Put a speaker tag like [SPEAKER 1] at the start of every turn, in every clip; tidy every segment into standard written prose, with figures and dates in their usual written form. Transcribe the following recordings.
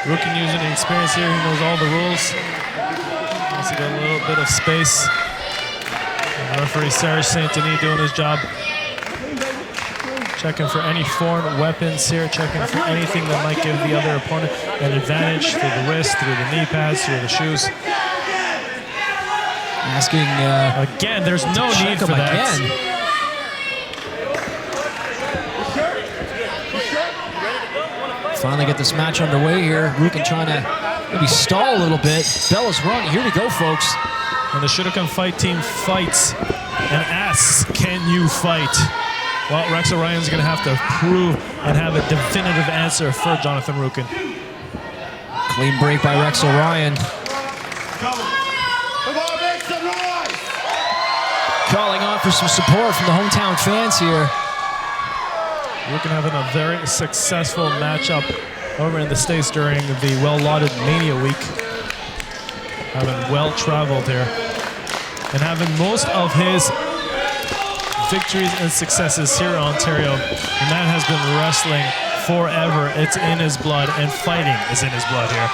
[SPEAKER 1] Rukin using the experience here. He knows all the rules. Wants to get a little bit of space. And referee Serge Saint-Denis doing his job. Checking for any foreign weapons here. Checking for anything that might give the other opponent an advantage through the wrist, through the knee pads, through the shoes.
[SPEAKER 2] Asking
[SPEAKER 1] again, there's no need for that. Again.
[SPEAKER 2] Finally get this match underway here. Rukin trying to maybe stall a little bit. Bell is rung. Here we go, folks.
[SPEAKER 1] And the Shuriken Fight team fights and asks, can you fight? Well, Rex Orion's going to have to prove and have a definitive answer for Jonathan Rukin.
[SPEAKER 2] Clean break by Rex Orion. Calling on for some support from the hometown fans here.
[SPEAKER 1] Rukin having a very successful matchup over in the States during the well-lauded Mania week. Having well-traveled here. And having most of his victories and successes here in Ontario. The man has been wrestling forever. It's in his blood, and fighting is in his blood here.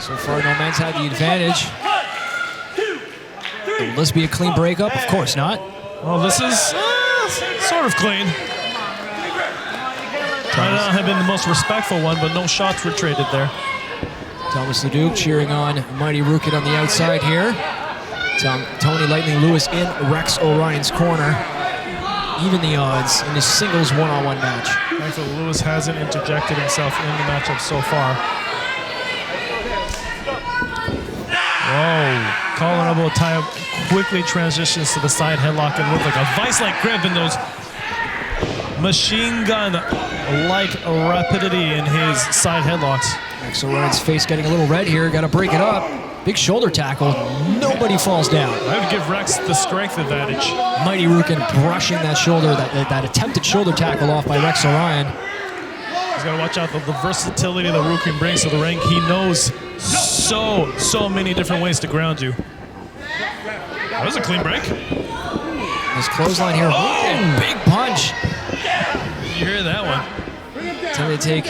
[SPEAKER 2] So far, no man's had the advantage. Will this be a clean breakup? Of course not.
[SPEAKER 1] Well, this is sort of clean. Might not have been the most respectful one, but no shots were traded there.
[SPEAKER 2] Thomas Leduc cheering on Mighty Rukin on the outside here. Tony Lightning Lewis in Rex Orion's corner. Even the odds in this singles one-on-one match.
[SPEAKER 1] Thankfully, Lewis hasn't interjected himself in the matchup so far. Whoa, collar elbow tie up, quickly transitions to the side headlock and with like a vice-like grip in those machine gun-like rapidity in his side headlocks.
[SPEAKER 2] Rex Orion's face getting a little red here, gotta break it up. Big shoulder tackle, nobody falls down.
[SPEAKER 1] I would give Rex the strength advantage.
[SPEAKER 2] Mighty Rukin brushing that shoulder, that attempted shoulder tackle off by Rex Orion.
[SPEAKER 1] He's got to watch out the versatility that Rukin brings to the ring. He knows so many different ways to ground you. That was a clean break.
[SPEAKER 2] His clothesline here, Rukin, big punch.
[SPEAKER 1] Did you hear that one?
[SPEAKER 2] Time to take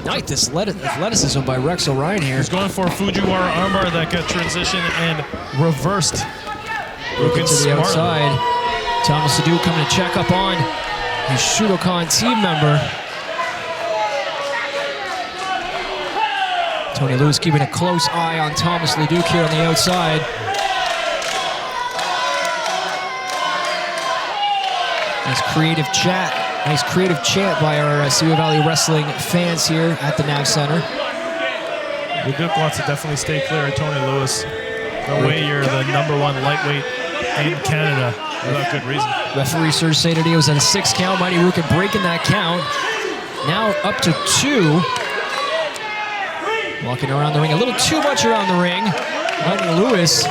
[SPEAKER 2] nice athleticism by Rex Orion here.
[SPEAKER 1] He's going for a Fujiwara armbar that got transitioned and reversed.
[SPEAKER 2] Rukin to the outside. Thomas Leduc coming to check up on his Shudokan team member. Tony Lewis keeping a close eye on Thomas Leduc here on the outside. Nice creative chat. Nice creative chant by our Seaway Valley Wrestling fans here at the NAV Center.
[SPEAKER 1] Leduc wants to definitely stay clear of Tony Lewis. No way you're the #1 lightweight in Canada without good reason.
[SPEAKER 2] Referee Serge Saint-Denis was at a 6 count. Mighty Rukin breaking that count. Now up to 2. Walking around the ring, a little too much around the ring. Mighty Lewis.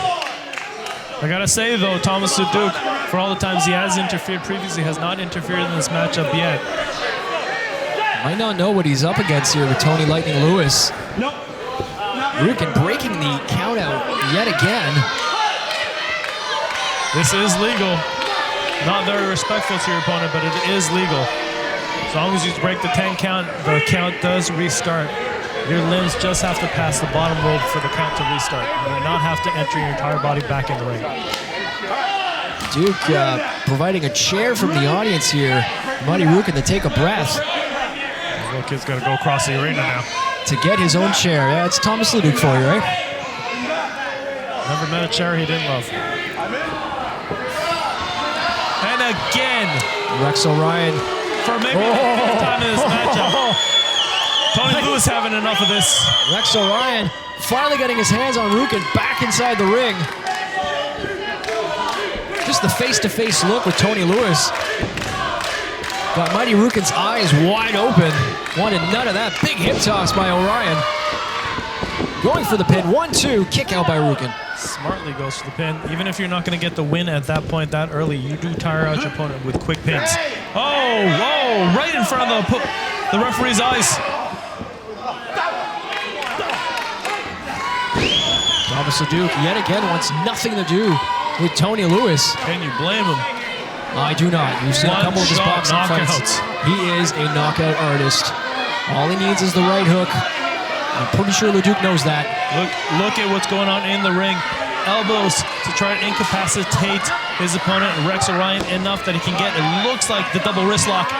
[SPEAKER 1] I gotta say though, Thomas Leduc, for all the times he has interfered previously, has not interfered in this matchup yet.
[SPEAKER 2] Might not know what he's up against here with Tony Lightning Lewis. Rukin breaking the count out yet again.
[SPEAKER 1] This is legal. Not very respectful to your opponent, but it is legal. As long as you break the 10 count, the count does restart. Your limbs just have to pass the bottom rope for the count to restart. You do not have to enter your entire body back in the ring.
[SPEAKER 2] Duke providing a chair from the audience here. Mighty Rukin to take a breath.
[SPEAKER 1] This little kid's got to go across the arena now.
[SPEAKER 2] To get his own chair. Yeah, it's Thomas Leduc for you, right?
[SPEAKER 1] Never met a chair he didn't love. And again.
[SPEAKER 2] Rex Orion.
[SPEAKER 1] For maybe the 5th time in this matchup. Tony Lewis having enough of this.
[SPEAKER 2] Rex Orion finally getting his hands on Rukin back inside the ring. Just the face-to-face look with Tony Lewis. Got Mighty Rukin's eyes wide open. Wanted none of that. Big hip toss by Orion. Going for the pin. 1-2. Kick out by Rukin.
[SPEAKER 1] Smartly goes for the pin. Even if you're not going to get the win at that point that early, you do tire out your opponent with quick pins. Oh, whoa, right in front of the referee's eyes.
[SPEAKER 2] Thomas Leduc yet again wants nothing to do with Tony Lewis.
[SPEAKER 1] Can you blame him?
[SPEAKER 2] I do not. You've seen a couple of his boxing fights. He is a knockout artist. All he needs is the right hook. I'm pretty sure Leduc knows that.
[SPEAKER 1] Look at what's going on in the ring. Elbows to try and incapacitate his opponent, Rex Orion, enough that he can get, it looks like, the double wrist lock.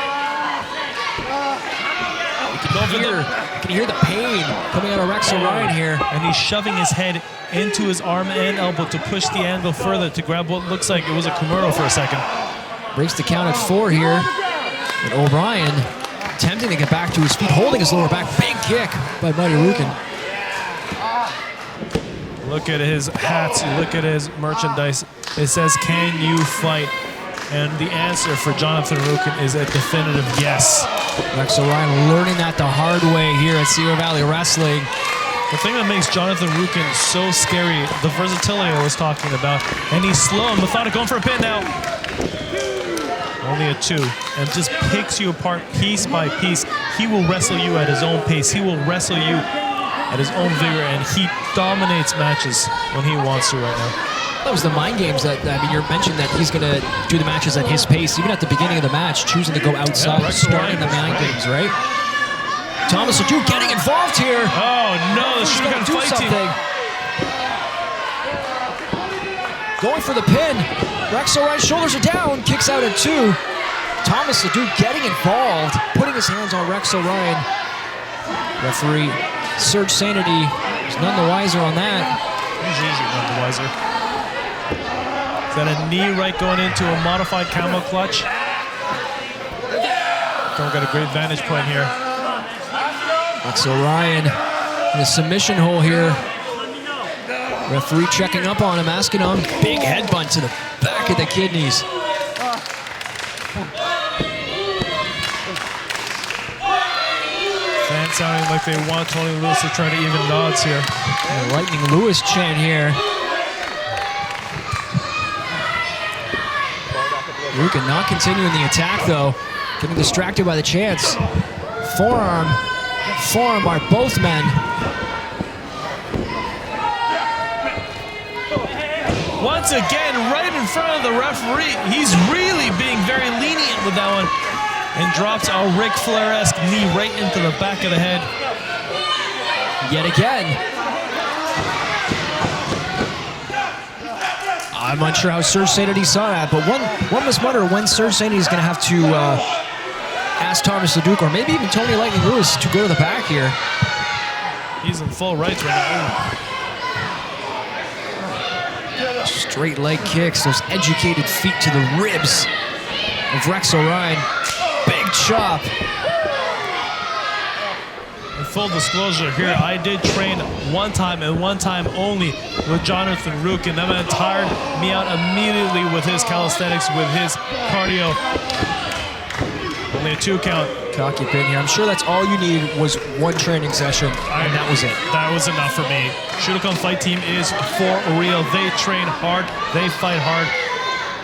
[SPEAKER 2] You can hear the pain coming out of Rex Orion here.
[SPEAKER 1] And he's shoving his head into his arm and elbow to push the angle further to grab what looks like it was a Kimura for a second.
[SPEAKER 2] Breaks the count at 4 here. But Orion attempting to get back to his feet, holding his lower back. Big kick by Mighty Rukin.
[SPEAKER 1] Look at his hats, look at his merchandise. It says, "Can you fight?" And the answer for Jonathan Rooken is a definitive yes.
[SPEAKER 2] Rex Orion learning that the hard way here at Sierra Valley Wrestling.
[SPEAKER 1] The thing that makes Jonathan Rooken so scary, the versatility I was talking about, and he's slow and methodical, going for a pin now. Only a 2, and just picks you apart piece by piece. He will wrestle you at his own pace. He will wrestle you at his own vigor, and he dominates matches when he wants to right now.
[SPEAKER 2] That was the mind games that, I mean, you mentioned that he's going to do the matches at his pace, even at the beginning of the match, choosing to go outside, starting the mind games, right? Thomas Leduc getting involved here.
[SPEAKER 1] Oh no, the Rooken fight team.
[SPEAKER 2] Going for the pin. Rex Orion's shoulders are down, kicks out at 2. Thomas Leduc getting involved, putting his hands on Rex Orion. Referee Serge Sanity is none the wiser on that.
[SPEAKER 1] He's usually none the wiser. Is that a knee right going into a modified camel clutch? Don't got a great vantage point here.
[SPEAKER 2] Rex Orion in a submission hole here. Referee checking up on him, asking him. Big headbutt to the back of the kidneys.
[SPEAKER 1] Fans sounding like they want Tony Lewis to try to even the odds here.
[SPEAKER 2] And a Lightning Lewis chant here. Rukin not continuing the attack though. Getting distracted by the chants. Forearm by both men.
[SPEAKER 1] Once again, right in front of the referee. He's really being very lenient with that one. And drops a Ric Flair-esque knee right into the back of the head.
[SPEAKER 2] Yet again. I'm unsure how Serge Sanity saw that, but one must wonder when Serge Sanity is going to have to ask Thomas Leduc, or maybe even Tony Lightning Lewis, to go to the back here.
[SPEAKER 1] He's in full rights right now.
[SPEAKER 2] Straight leg kicks, those educated feet to the ribs of Rex Orion. Big chop.
[SPEAKER 1] In full disclosure here, I did train one time and one time only with Jonathan Rooken. That man tired me out immediately with his calisthenics, with his cardio. Only a 2 count.
[SPEAKER 2] Cocky pin here. I'm sure that's all you need was one training session, and that was it.
[SPEAKER 1] That was enough for me. Shotokan Fight Team is for real. They train hard. They fight hard.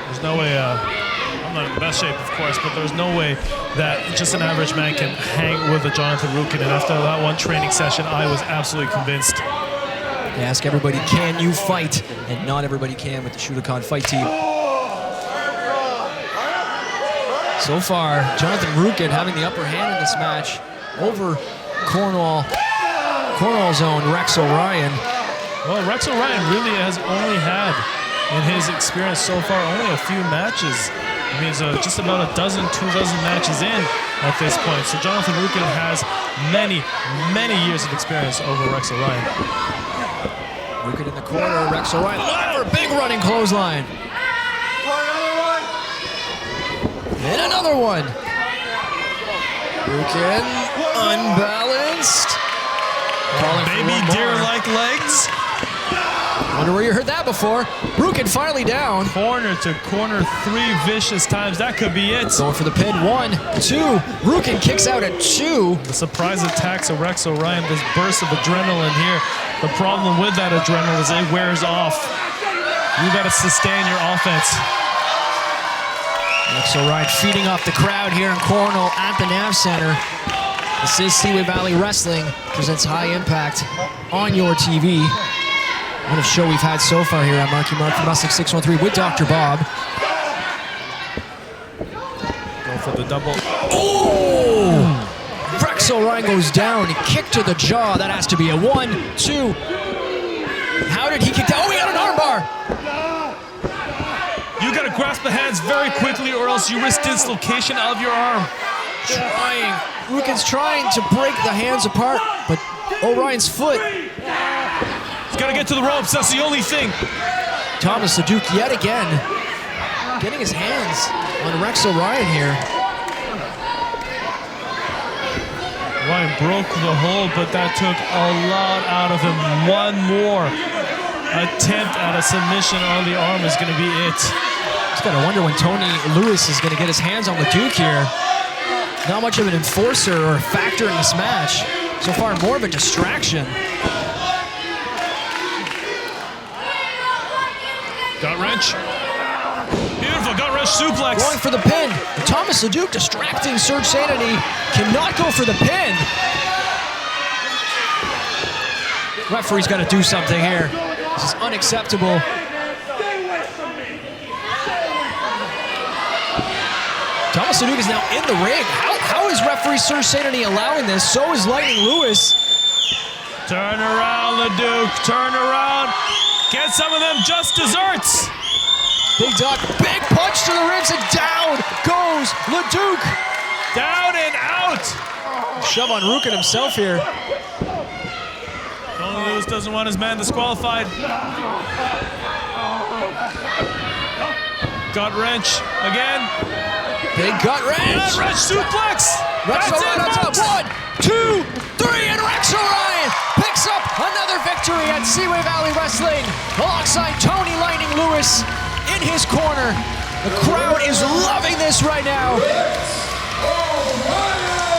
[SPEAKER 1] There's no way, I'm not in the best shape, of course, but there's no way that just an average man can hang with a Jonathan Rooken. And after that one training session, I was absolutely convinced.
[SPEAKER 2] They ask everybody, can you fight? And not everybody can with the Shotokan Fight Team. So far, Jonathan Rooken having the upper hand in this match over Cornwall's own Rex Orion.
[SPEAKER 1] Well, Rex Orion really has only had, in his experience so far, only a few matches. I mean, he's just about a dozen, 2 dozen matches in at this point. So Jonathan Rooken has many, many years of experience over Rex Orion.
[SPEAKER 2] Rooken in the corner, Rex Orion looking for a big running clothesline. And another one. Rooken unbalanced.
[SPEAKER 1] Baby deer-like legs.
[SPEAKER 2] Wonder where you heard that before. Rooken finally down.
[SPEAKER 1] Corner to corner, 3 vicious times. That could be it.
[SPEAKER 2] Going for the pin. 1, 2. Rooken kicks out at 2.
[SPEAKER 1] The surprise attacks of Rex Orion. This burst of adrenaline here. The problem with that adrenaline is it wears off. You got to sustain your offense.
[SPEAKER 2] Rex Orion feeding off the crowd here in Cornwall at the Nav Center. This is Seaway Valley Wrestling, presents High Impact on your TV. What a show we've had so far here on Marky Mark from Wrestling 613 with Dr. Bob.
[SPEAKER 1] Go for the double.
[SPEAKER 2] Oh! Rex Rex Orion goes down. He kicked to the jaw. That has to be a 1, 2. How did he kick down? Oh, he got an armbar.
[SPEAKER 1] You got to grasp the hands very quickly or else you risk dislocation of your arm.
[SPEAKER 2] Rukin's trying to break the hands apart, but Orion's foot.
[SPEAKER 1] He's got to get to the ropes. That's the only thing.
[SPEAKER 2] Thomas the Duke yet again getting his hands on Rex Orion here.
[SPEAKER 1] Ryan broke the hold, but that took a lot out of him. One more attempt at a submission on the arm is going to be it.
[SPEAKER 2] Just got to wonder when Tony Lewis is going to get his hands on the Duke here. Not much of an enforcer or a factor in this match. So far, more of a distraction.
[SPEAKER 1] Gut wrench. Beautiful gut wrench suplex.
[SPEAKER 2] Going for the pin. Thomas LeDuc distracting Serge Sanity. Cannot go for the pin. Referee's got to do something here. This is unacceptable. Thomas LeDuc is now in the ring. How is referee Serge Sanity allowing this? So is Lightning Lewis.
[SPEAKER 1] Turn around, LeDuc. Turn around. Get some of them just desserts.
[SPEAKER 2] Big duck, big punch to the ribs, and down goes LeDuc.
[SPEAKER 1] Down and out.
[SPEAKER 2] Shove on Rooken himself here.
[SPEAKER 1] Tony Lewis doesn't want his man disqualified. Gut wrench again.
[SPEAKER 2] Big gut wrench.
[SPEAKER 1] Gut wrench suplex.
[SPEAKER 2] Rex Orion on top. 1, 2, 3, and Rex Orion picks up another victory at Seaway Valley Wrestling alongside Tony Lightning Lewis in his corner. The crowd is loving this right now.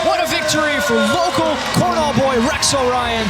[SPEAKER 2] What a victory for local Cornwall boy Rex Orion.